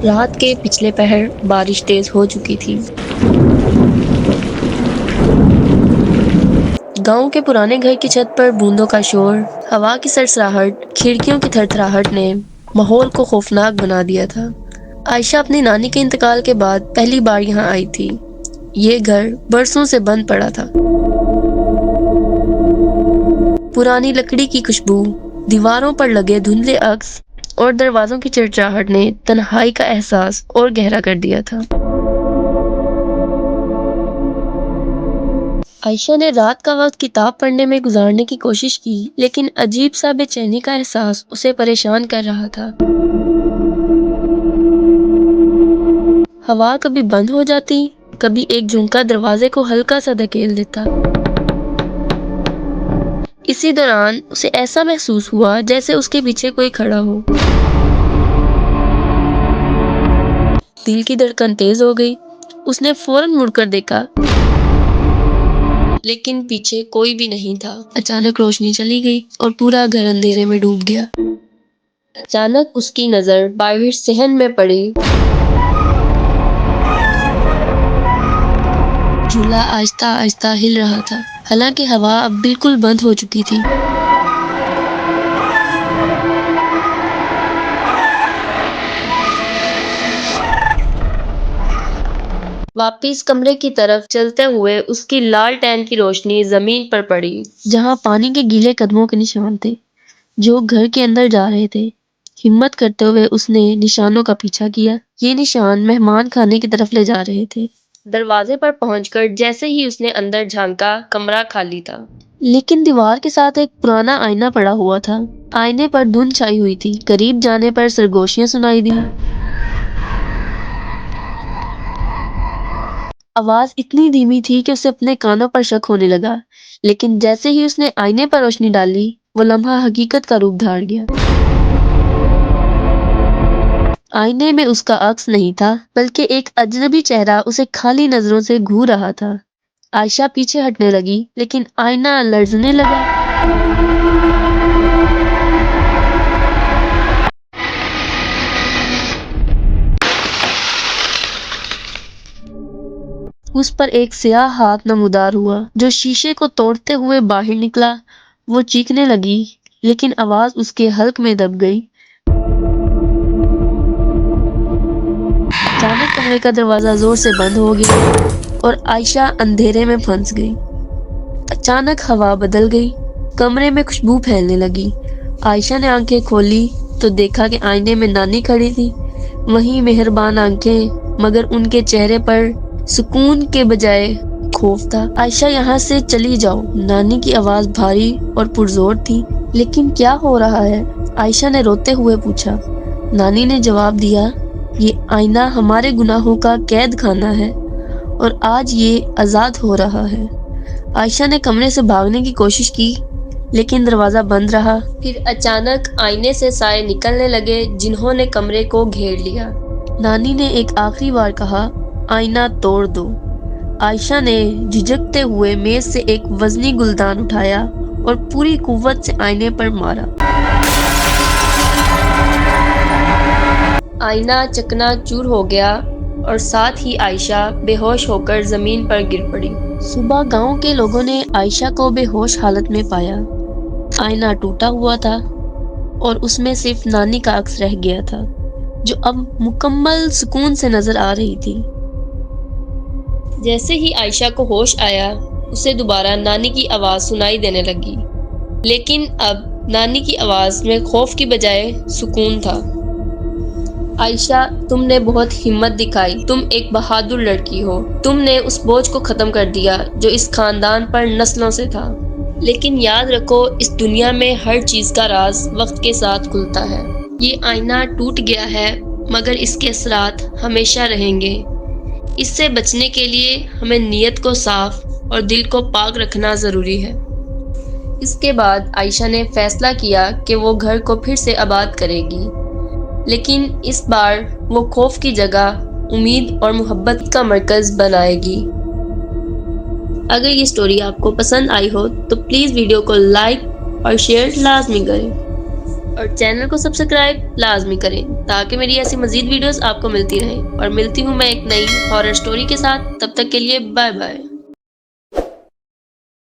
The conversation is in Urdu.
رات کے پچھلے پہر بارش تیز ہو چکی تھی۔ گاؤں کے پرانے گھر کی چھت پر بوندوں کا شور، ہوا کی سرسراہٹ، کھڑکیوں کی تھرتھراہٹ نے ماحول کو خوفناک بنا دیا تھا۔ عائشہ اپنی نانی کے انتقال کے بعد پہلی بار یہاں آئی تھی۔ یہ گھر برسوں سے بند پڑا تھا۔ پرانی لکڑی کی خوشبو، دیواروں پر لگے دھندلے عکس اور دروازوں کی چرچراہٹ نے تنہائی کا احساس اور گہرا کر دیا تھا۔ عائشہ نے رات کا وقت کتاب پڑھنے میں گزارنے کی کوشش کی، لیکن عجیب سا بے چینی کا احساس اسے پریشان کر رہا تھا۔ ہوا کبھی بند ہو جاتی، کبھی ایک جھونکا دروازے کو ہلکا سا دھکیل دیتا۔ اسی دوران اسے ایسا محسوس ہوا جیسے اس کے پیچھے کوئی کھڑا ہو۔ دل کی دھڑکن تیز ہو گئی۔ اس نے فوراً مڑ کر دیکھا، لیکن پیچھے کوئی بھی نہیں تھا۔ اچانک روشنی چلی گئی اور پورا گھر اندھیرے میں ڈوب گیا۔ اچانک اس کی نظر باہر صحن میں پڑی۔ جھولا آہستہ آہستہ ہل رہا تھا، حالانکہ ہوا اب بالکل بند ہو چکی تھی۔ واپس کمرے کی طرف چلتے ہوئے اس کی لالٹین کی روشنی زمین پر پڑی، جہاں پانی کے گیلے قدموں کے نشان تھے جو گھر کے اندر جا رہے تھے۔ ہمت کرتے ہوئے اس نے نشانوں کا پیچھا کیا۔ یہ نشان مہمان خانے کی طرف لے جا رہے تھے۔ دروازے پر پہنچ کر جیسے ہی اس نے اندر جھانکا، کمرہ خالی تھا۔ لیکن دیوار کے ساتھ ایک پرانا آئینہ پڑا ہوا تھا۔ آئینے پر دھند چھائی ہوئی تھی۔ قریب جانے پر سرگوشیاں سنائی دیں۔ آواز اتنی دھیمی تھی کہ اسے اپنے کانوں پر شک ہونے لگا، لیکن جیسے ہی اس نے آئینے پر روشنی ڈالی، وہ لمحہ حقیقت کا روپ دھار گیا۔ آئینے میں اس کا عکس نہیں تھا، بلکہ ایک اجنبی چہرہ اسے کھالی نظروں سے گھور رہا تھا۔ عائشہ پیچھے ہٹنے لگی، لیکن آئینہ لرزنے لگا۔ اس پر ایک سیاہ ہاتھ نمودار ہوا جو شیشے کو توڑتے ہوئے باہر نکلا۔ وہ چیخنے لگی، لیکن آواز اس کے حلق میں دب گئی۔ اچانک کمرے کا دروازہ زور سے بند ہو گیا اور عائشہ اندھیرے میں پھنس گئی۔ اچانک ہوا بدل گئی، کمرے میں خوشبو پھیلنے لگی۔ عائشہ نے آنکھیں کھولی تو دیکھا کہ آئینے میں نانی کھڑی تھی۔ وہی مہربان آنکھیں، مگر ان کے چہرے پر سکون کے بجائے خوف تھا۔ عائشہ یہاں سے چلی جاؤ، نانی کی آواز بھاری اور پرزور تھی۔ لیکن کیا ہو رہا ہے؟ عائشہ نے روتے ہوئے پوچھا۔ نانی نے جواب دیا، یہ آئینہ ہمارے گناہوں کا قید خانہ ہے اور آج یہ آزاد ہو رہا ہے۔ عائشہ نے کمرے سے بھاگنے کی کوشش کی، لیکن دروازہ بند رہا۔ پھر اچانک آئینے سے سائے نکلنے لگے جنہوں نے کمرے کو گھیر لیا۔ نانی نے ایک آخری بار کہا، آئینہ توڑ دو۔ عائشہ نے جھجکتے ہوئے میز سے ایک وزنی گلدان اٹھایا اور پوری قوت سے آئینے پر مارا۔ آئینہ چکنا چور ہو گیا اور ساتھ ہی عائشہ بے ہوش ہو کر زمین پر گر پڑی۔ صبح گاؤں کے لوگوں نے عائشہ کو بے ہوش حالت میں پایا۔ آئینہ ٹوٹا ہوا تھا اور اس میں صرف نانی کا عکس رہ گیا تھا، جو اب مکمل سکون سے نظر آ رہی تھی۔ جیسے ہی عائشہ کو ہوش آیا، اسے دوبارہ نانی کی آواز سنائی دینے لگی، لیکن اب نانی کی آواز میں خوف کی بجائے سکون تھا۔ عائشہ، تم نے بہت ہمت دکھائی، تم ایک بہادر لڑکی ہو، تم نے اس بوجھ کو ختم کر دیا جو اس خاندان پر نسلوں سے تھا۔ لیکن یاد رکھو، اس دنیا میں ہر چیز کا راز وقت کے ساتھ کھلتا ہے۔ یہ آئینہ ٹوٹ گیا ہے، مگر اس کے اثرات ہمیشہ رہیں گے۔ اس سے بچنے کے لیے ہمیں نیت کو صاف اور دل کو پاک رکھنا ضروری ہے۔ اس کے بعد عائشہ نے فیصلہ کیا کہ وہ گھر کو پھر سے آباد کرے گی، لیکن اس بار وہ خوف کی جگہ امید اور محبت کا مرکز بنائے گی۔ اگر یہ سٹوری آپ کو پسند آئی ہو تو پلیز ویڈیو کو لائک اور شیئر لازمی کریں۔ اور چینل کو سبسکرائب لازمی کریں تاکہ میری ایسی مزید ویڈیوز آپ کو ملتی رہیں، اور ملتی ہوں میں ایک نئی ہارر سٹوری کے ساتھ۔ تب تک کے لیے بائے بائے۔